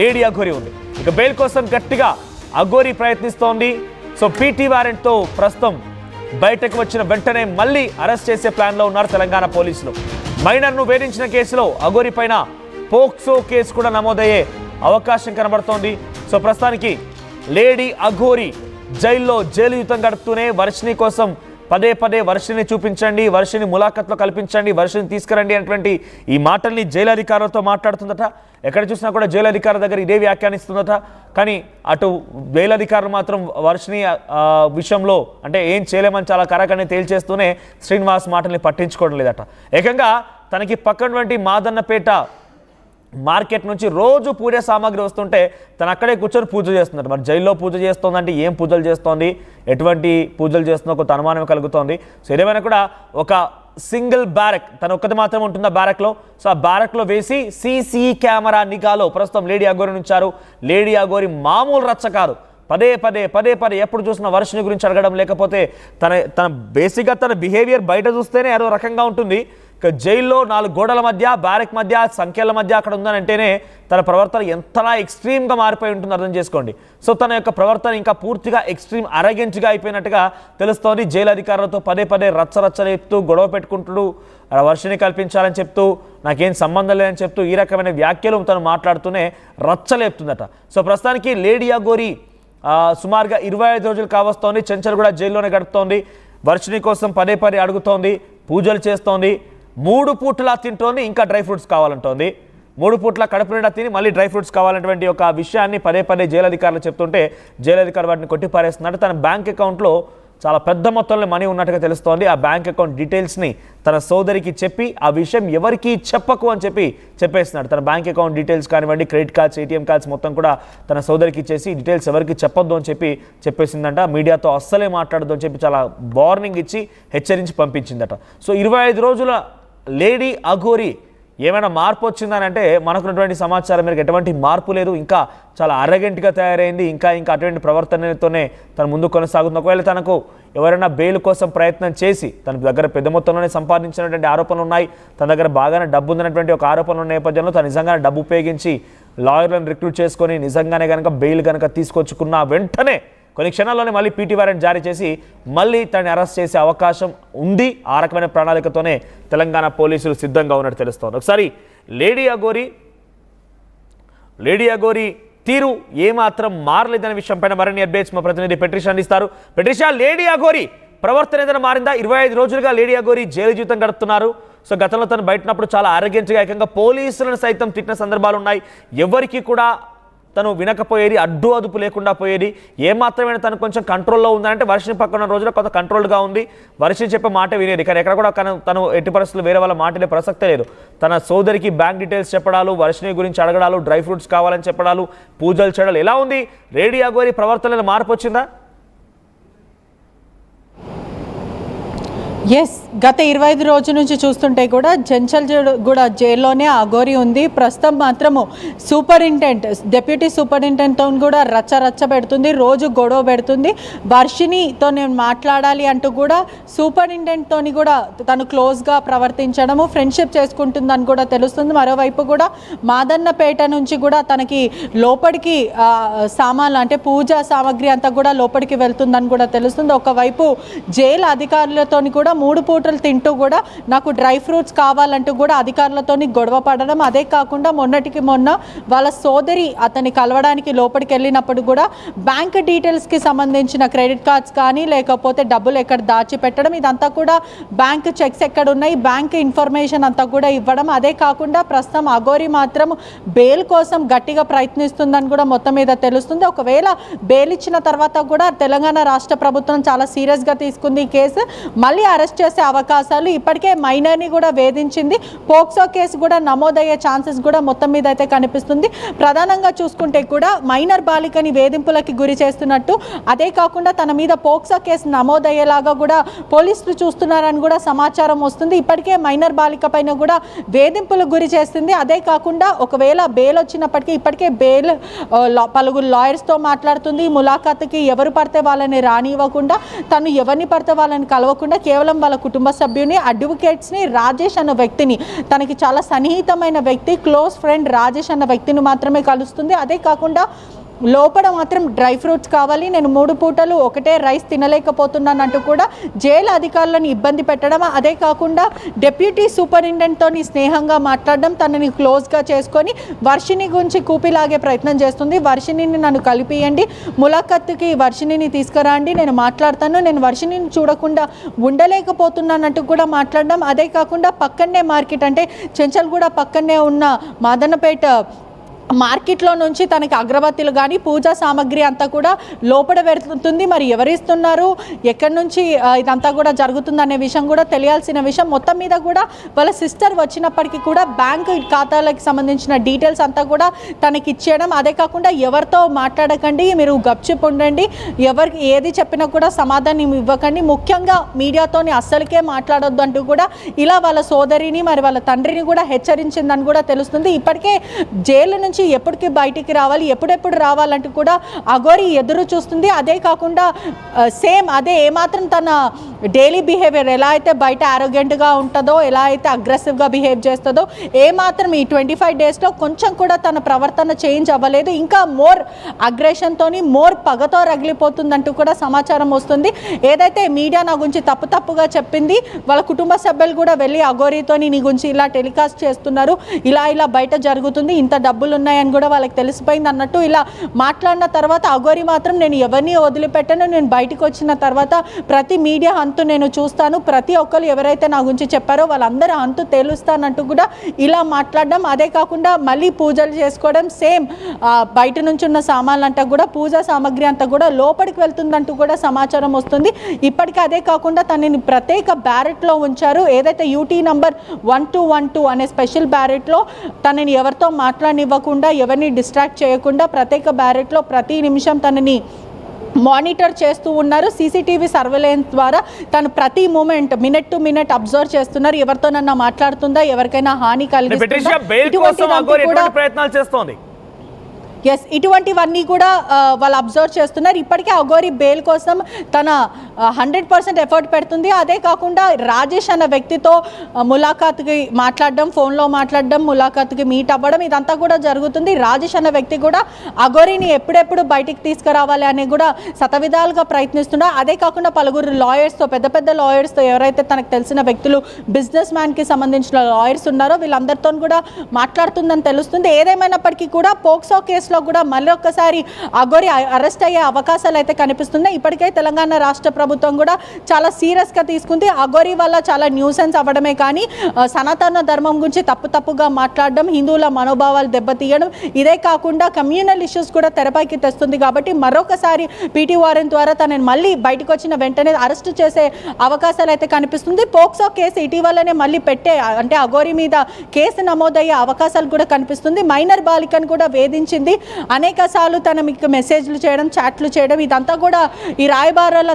Lady Aghori ఉంది. ఇక bail కోసం గట్టిగా అఘోరి ప్రయత్నిస్తోంది. సో పీటీ వారెంట్తో ప్రస్తుతం బయటకు వచ్చిన వెంటనే మళ్ళీ అరెస్ట్ చేసే ప్లాన్లో ఉన్నారు తెలంగాణ పోలీసులు. మైనర్ను వేధించిన కేసులో అఘోరి పైన పోక్సో కేసు కూడా నమోదయ్యే అవకాశం కనబడుతోంది. సో ప్రస్తుతానికి లేడీ అఘోరి జైల్లో జైలు యుద్ధం గడుపుతూనే వర్షిణి కోసం పదే పదే వర్షిని చూపించండి, వర్షిని ములాఖత్లో కల్పించండి, వర్షిని తీసుకురండి అనేటువంటి ఈ మాటల్ని జైలు అధికారులతో మాట్లాడుతుందట. ఎక్కడ చూసినా కూడా జైలు అధికారుల దగ్గర ఇదే వ్యాఖ్యానిస్తుందట. కానీ అటు జైలు అధికారులు మాత్రం వర్షిని విషయంలో అంటే ఏం చేయలేమని చాలా కరాఖండిగా తేల్చేస్తూనే శ్రీనివాస్ మాటల్ని పట్టించుకోవడం లేదట. ఏకంగా తనకి పక్కనటువంటి మాదన్నపేట మార్కెట్ నుంచి రోజు పూజ సామాగ్రి వస్తుంటే తను అక్కడే కూర్చొని పూజ చేస్తున్నారు. మరి జైల్లో పూజ చేస్తోందంటే ఏం పూజలు చేస్తోంది, ఎటువంటి పూజలు చేస్తుందో కొంత అనుమానం కలుగుతోంది. సో ఏదేమైనా కూడా ఒక సింగిల్ బ్యారక్ తను ఒక్కటి మాత్రం ఉంటుందా బ్యారక్లో. సో ఆ బ్యారక్లో వేసి సీసీ కెమెరా నిఘాలో ప్రస్తుతం లేడీ అఘోరి ఉంచారు. లేడీ అఘోరి మామూలు రచ్చ కాదు. పదే పదే ఎప్పుడు చూసిన వర్షిని గురించి అడగడం, లేకపోతే తన బేసిక్గా తన బిహేవియర్ బయట చూస్తేనే అదో రకంగా ఉంటుంది. జైల్లో 4 గోడల మధ్య, బ్యారెక్ మధ్య, సంఖ్యల మధ్య అక్కడ ఉందనంటేనే తన ప్రవర్తన ఎంతలా ఎక్స్ట్రీమ్గా మారిపోయి ఉంటుంది అర్థం చేసుకోండి. సో తన యొక్క ప్రవర్తన ఇంకా పూర్తిగా ఎక్స్ట్రీమ్ అరగెంట్గా అయిపోయినట్టుగా తెలుస్తోంది. జైలు అధికారులతో పదే రచ్చ చెప్తూ గొడవ పెట్టుకుంటూ వర్షిని కల్పించాలని చెప్తూ నాకేం సంబంధం లేదని చెప్తూ ఈ రకమైన వ్యాఖ్యలు తను మాట్లాడుతూనే రచ్చలేపుతుందట. సో ప్రస్తుతానికి లేడీ అఘోరి సుమారుగా 25 రోజులు కావస్తోంది. చెంచల్గూడ జైల్లోనే గడుపుతోంది. వర్షిని కోసం పదే అడుగుతోంది, పూజలు చేస్తోంది, 3 పూటలా తింటోంది, ఇంకా డ్రై ఫ్రూట్స్ కావాలంటోంది. 3 పూట్ల కడుపు నిండా తిని మళ్ళీ డ్రై ఫ్రూట్స్ కావాలన్నటువంటి ఒక విషయాన్ని పదే జైలు అధికారులు చెప్తుంటే జైలు అధికారులు వాటిని కొట్టిపారేస్తున్నట్టు. తన బ్యాంక్ అకౌంట్లో చాలా పెద్ద మొత్తంలో మనీ ఉన్నట్టుగా తెలుస్తోంది. ఆ బ్యాంక్ అకౌంట్ డీటెయిల్స్ని తన సోదరికి చెప్పి ఆ విషయం ఎవరికి చెప్పకు అని చెప్పేస్తున్నాడు. తన బ్యాంక్ అకౌంట్ డీటెయిల్స్ కానివ్వండి, క్రెడిట్ కార్డ్స్, ఏటీఎం కార్డ్స్ మొత్తం కూడా తన సోదరికి ఇచ్చేసి డీటెయిల్స్ ఎవరికి చెప్పొద్దు అని చెప్పేసిందంట. మీడియాతో అస్సలే మాట్లాడద్దు అని చెప్పి చాలా వార్నింగ్ ఇచ్చి హెచ్చరించి పంపించిందట. సో 25 రోజుల లేడీ అఘోరి ఏమైనా మార్పు వచ్చిందని అంటే మనకున్నటువంటి సమాచారం మేరకు ఎటువంటి మార్పు లేదు. ఇంకా చాలా అరగెంట్గా తయారైంది. ఇంకా అటువంటి ప్రవర్తనతోనే తను ముందు కొనసాగుతుంది. ఒకవేళ తనకు ఎవరైనా బెయిల్ కోసం ప్రయత్నం చేసి తన దగ్గర పెద్ద మొత్తంలోనే సంపాదించినటువంటి ఆరోపణలు ఉన్నాయి, తన దగ్గర బాగానే డబ్బు ఉందన్నటువంటి ఒక ఆరోపణల నేపథ్యంలో తను నిజంగానే డబ్బు ఉపయోగించి లాయర్లను రిక్రూట్ చేసుకొని నిజంగానే కనుక బెయిల్ కనుక తీసుకొచ్చుకున్న వెంటనే కొన్ని క్షణాల్లోనే మళ్ళీ పీటీ వారెంట్ జారీ చేసి మళ్ళీ తనని అరెస్ట్ చేసే అవకాశం ఉంది. ఆ రకమైన ప్రణాళికతోనే తెలంగాణ పోలీసులు సిద్ధంగా ఉన్నట్టు తెలుస్తోంది. ఒకసారి లేడీ అఘోరి తీరు ఏమాత్రం మారలేదనే విషయంపైన మరిన్ని అప్డేట్స్ మా ప్రతినిధి పెట్రిషా అందిస్తారు. పెట్రిషా, లేడీ అఘోరి ప్రవర్తన ఏదైనా మారిందా? 25 రోజులుగా లేడీ అఘోరి జైలు జీవితం గడుపుతున్నారు. సో గతంలో తను బయటనప్పుడు చాలా అరగెంట్గా ఏకంగా పోలీసులను సైతం తిట్టిన సందర్భాలు ఉన్నాయి. ఎవరికి కూడా తను వినకపోయేది, అడ్డు అదుపు లేకుండా పోయేది. ఏమాత్రమైనా తను కొంచెం కంట్రోల్లో ఉందంటే వర్షిని పక్కన రోజుల్లో కొంత కంట్రోల్గా ఉంది. వర్షిని చెప్పే మాట వినేది. కానీ ఎక్కడ కూడా తను ఎట్టి పరిస్థితులు వేరే వాళ్ళ మాటలే ప్రసక్తే లేదు. తన సోదరికి బ్యాంక్ డీటెయిల్స్ చెప్పడాలు, వర్షిని గురించి అడగడాలు, డ్రై ఫ్రూట్స్ కావాలని చెప్పడాలు, పూజలు చేయడాలు. ఎలా ఉంది లేడీ అఘోరి ప్రవర్తనలో మార్పు వచ్చిందా? ఎస్, గత 25 రోజుల నుంచి చూస్తుంటే కూడా చెంచల్గూడ జైల్లోనే అఘోరి ఉంది. ప్రస్తుతం మాత్రము డిప్యూటీ సూపరింటెండెంట్తో కూడా రచ్చ పెడుతుంది, రోజు గొడవ పెడుతుంది. వర్షినితో నేను మాట్లాడాలి అంటూ కూడా సూపరింటెండెంట్తో కూడా తను క్లోజ్గా ప్రవర్తించడము, ఫ్రెండ్షిప్ చేసుకుంటుందని కూడా తెలుస్తుంది. మరోవైపు కూడా మాదన్నపేట నుంచి కూడా తనకి లోపలికి సామాన్లు అంటే పూజా సామాగ్రి అంతా కూడా లోపలికి వెళ్తుందని కూడా తెలుస్తుంది. ఒకవైపు జైలు అధికారులతో కూడా 3 పూటలు తింటూ కూడా నాకు డ్రై ఫ్రూట్స్ కావాలంటూ కూడా అధికారులతో గొడవ పడడం. అదే కాకుండా మొన్నటికి మొన్న వాళ్ళ సోదరి అతన్ని కలవడానికి లోపలికి వెళ్ళినప్పుడు కూడా బ్యాంక్ డీటెయిల్స్కి సంబంధించిన క్రెడిట్ కార్డ్స్ కానీ లేకపోతే డబ్బులు ఎక్కడ దాచిపెట్టడం, ఇదంతా కూడా బ్యాంక్ చెక్స్ ఎక్కడ ఉన్నాయి, బ్యాంక్ ఇన్ఫర్మేషన్ అంతా కూడా ఇవ్వడం. అదే కాకుండా ప్రస్తుతం అఘోరి మాత్రం బెయిల్ కోసం గట్టిగా ప్రయత్నిస్తుందని కూడా మొత్తం మీద తెలుస్తుంది. ఒకవేళ బెయిల్ ఇచ్చిన తర్వాత కూడా తెలంగాణ రాష్ట్ర ప్రభుత్వం చాలా సీరియస్గా తీసుకుంది ఈ కేసు. మళ్ళీ అరెస్ట్ చేసే అవకాశాలు, ఇప్పటికే మైనర్ని కూడా వేధించింది, పోక్సో కేసు కూడా నమోదయ్యే ఛాన్సెస్ కూడా మొత్తం మీద అయితే కనిపిస్తుంది. ప్రధానంగా చూసుకుంటే కూడా మైనర్ బాలికని వేధింపులకి గురి చేస్తున్నట్టు, అదే కాకుండా తన మీద పోక్సో కేసు నమోదయ్యేలాగా కూడా పోలీసులు చూస్తున్నారని కూడా సమాచారం వస్తుంది. ఇప్పటికే మైనర్ బాలిక పైన కూడా వేధింపులకు గురి చేస్తుంది. అదే కాకుండా ఒకవేళ బెయిల్ వచ్చినప్పటికీ ఇప్పటికే బెయిల్ పలువురు లాయర్స్తో మాట్లాడుతుంది. ములాఖాతుకి ఎవరు పడితే వాళ్ళని రానివ్వకుండా, తను ఎవరిని పడితే వాళ్ళని కలవకుండా కేవలం వాళ్ళ కుటుంబ కుటుంబ సభ్యుని, అడ్వకేట్స్ని, రాజేష్ అన్న వ్యక్తిని, తనకి చాలా సన్నిహితమైన వ్యక్తి, క్లోజ్ ఫ్రెండ్ రాజేష్ అన్న వ్యక్తిని మాత్రమే కలుస్తుంది. అదే కాకుండా లోపల మాత్రం డ్రై ఫ్రూట్స్ కావాలి, నేను 3 పూటలు ఒకటే రైస్ తినలేకపోతున్నానంటూ కూడా జైలు అధికారులను ఇబ్బంది పెట్టడం, అదే కాకుండా డిప్యూటీ సూపరింటెండెంట్తో స్నేహంగా మాట్లాడడం, తనని క్లోజ్గా చేసుకొని వర్షిని గురించి కూపిలాగే ప్రయత్నం చేస్తుంది. వర్షినిని నన్ను కలిపియండి, ములాఖత్తుకి వర్షినిని తీసుకురండి, నేను మాట్లాడతాను, నేను వర్షినిని చూడకుండా ఉండలేకపోతున్నానంటూ కూడా మాట్లాడడం, అదే కాకుండా పక్కనే మార్కెట్ అంటే చెంచల్గూడ పక్కనే ఉన్న మాదనపేట మార్కెట్లో నుంచి తనకి అగరబత్తీలు కానీ పూజా సామాగ్రి అంతా కూడా లోపల పెడుతుంది. మరి ఎవరిస్తున్నారు, ఎక్కడి నుంచి ఇదంతా కూడా జరుగుతుందనే విషయం కూడా తెలియాల్సిన విషయం. మొత్తం మీద కూడా వాళ్ళ సిస్టర్ వచ్చినప్పటికీ కూడా బ్యాంక్ ఖాతాలకు సంబంధించిన డీటెయిల్స్ అంతా కూడా తనకి ఇచ్చేయడం, అదే కాకుండా ఎవరితో మాట్లాడకండి, మీరు గప్చిప్ ఉండండి, ఎవరికి ఏది చెప్పినా కూడా సమాధానం ఇవ్వకండి, ముఖ్యంగా మీడియాతోని అస్సలకే మాట్లాడొద్దు అంటూ కూడా ఇలా వాళ్ళ సోదరిని మరి వాళ్ళ తండ్రిని కూడా హెచ్చరించిందని కూడా తెలుస్తుంది. ఇప్పటికే జైలు నుంచి ఎప్పటికి బయటికి రావాలి, ఎప్పుడెప్పుడు రావాలంటూ కూడా అఘోరి ఎదురు చూస్తుంది. అదే కాకుండా సేమ్ అదే ఏమాత్రం తన డైలీ బిహేవియర్ ఎలా అయితే బయట ఆరోగ్యంట్గా ఉంటుందో, ఎలా అయితే అగ్రెసివ్గా బిహేవ్ చేస్తుందో, ఏమాత్రం ఈ 25 డేస్లో కొంచెం కూడా తన ప్రవర్తన చేంజ్ అవ్వలేదు, ఇంకా మోర్ అగ్రెషన్తో మోర్ పగతో రగిలిపోతుందంటూ కూడా సమాచారం వస్తుంది. ఏదైతే మీడియా నా గురించి తప్పుగా చెప్పింది, వాళ్ళ కుటుంబ సభ్యులు కూడా వెళ్ళి అఘోరితో నీ గురించి ఇలా టెలికాస్ట్ చేస్తున్నారు, ఇలా బయట జరుగుతుంది, ఇంత డబ్బులు ఉన్నాయని కూడా వాళ్ళకి తెలిసిపోయింది అన్నట్టు ఇలా మాట్లాడిన తర్వాత అఘోరి మాత్రం నేను ఎవరిని వదిలిపెట్టాను, నేను బయటకు వచ్చిన తర్వాత ప్రతి మీడియా అంతు నేను చూస్తాను, ప్రతి ఒక్కరు ఎవరైతే నా గురించి చెప్పారో వాళ్ళందరూ అంతు తేలుస్తానంటూ కూడా ఇలా మాట్లాడడం, అదే కాకుండా మళ్ళీ పూజలు చేసుకోవడం, సేమ్ బయట నుంచి ఉన్న సామాన్లు అంతా కూడా పూజా సామాగ్రి అంతా కూడా లోపలికి వెళ్తుందంటూ కూడా సమాచారం వస్తుంది. ఇప్పటికీ అదే కాకుండా తనని ప్రత్యేక బ్యారెట్లో ఉంచారు. ఏదైతే యూటీ నంబర్ 1212 అనే స్పెషల్ బ్యారెట్లో తనని ఎవరితో మాట్లాడనివ్వకుండా, ఎవరిని డిస్ట్రాక్ట్ చేయకుండా ప్రత్యేక బ్యారెట్లో ప్రతి నిమిషం తనని మానిటర్ చేస్తూ ఉన్నారు. సీసీటీవీ సర్వేలెన్స్ ద్వారా తను ప్రతి moment minute to minute observe చేస్తున్నారు. ఎవరితోనన్నా మాట్లాడుతుందా, ఎవరికైనా హాని కలిగిస్తుందా, ప్రయత్నాలు చేస్తోంది. ఎస్, ఇటువంటివన్నీ కూడా వాళ్ళు అబ్జర్వ్ చేస్తున్నారు. ఇప్పటికే అఘోరి బెయిల్ కోసం తన 100% ఎఫర్ట్ పెడుతుంది. అదే కాకుండా రాజేష్ అన్న వ్యక్తితో ములాఖాత్కి మాట్లాడడం, ఫోన్లో మాట్లాడడం, ములాఖాత్కి మీట్ అవ్వడం, ఇదంతా కూడా జరుగుతుంది. రాజేష్ అన్న వ్యక్తి కూడా అఘోరిని ఎప్పుడెప్పుడు బయటికి తీసుకురావాలి అని కూడా శతవిధాలుగా ప్రయత్నిస్తున్నారు. అదే కాకుండా పలువురు లాయర్స్తో, పెద్ద లాయర్స్తో, ఎవరైతే తనకు తెలిసిన వ్యక్తులు, బిజినెస్ మ్యాన్కి సంబంధించిన లాయర్స్ ఉన్నారో వీళ్ళందరితో కూడా మాట్లాడుతుందని తెలుస్తుంది. ఏదేమైనప్పటికీ కూడా పోక్సో కేసులో కూడా మళ్ళొక్కసారి అఘోరి అరెస్ట్ అయ్యే అవకాశాలు అయితే కనిపిస్తున్నాయి. ఇప్పటికే తెలంగాణ రాష్ట్ర ప్రభుత్వం కూడా చాలా సీరియస్గా తీసుకుంది. అఘోరి వల్ల చాలా న్యూసెన్స్ అవ్వడమే కానీ సనాతన ధర్మం గురించి తప్పుగా మాట్లాడడం, హిందువుల మనోభావాలు దెబ్బతీయడం, ఇదే కాకుండా కమ్యూనల్ ఇష్యూస్ కూడా తెరపైకి తెస్తుంది. కాబట్టి మరొకసారి పీటీ వారెంట్ ద్వారా తనని మళ్ళీ బయటకు వచ్చిన వెంటనే అరెస్ట్ చేసే అవకాశాలు అయితే కనిపిస్తుంది. పోక్సో కేసు ఇటీవలనే మళ్ళీ అంటే అఘోరి మీద కేసు నమోదయ్యే అవకాశాలు కూడా కనిపిస్తుంది. మైనర్ బాలికను కూడా వేధించింది, అనేక సార్లు తన మీకు మెసేజ్లు చేయడం, చాట్లు చేయడం, ఇదంతా కూడా ఈ రాయబారాల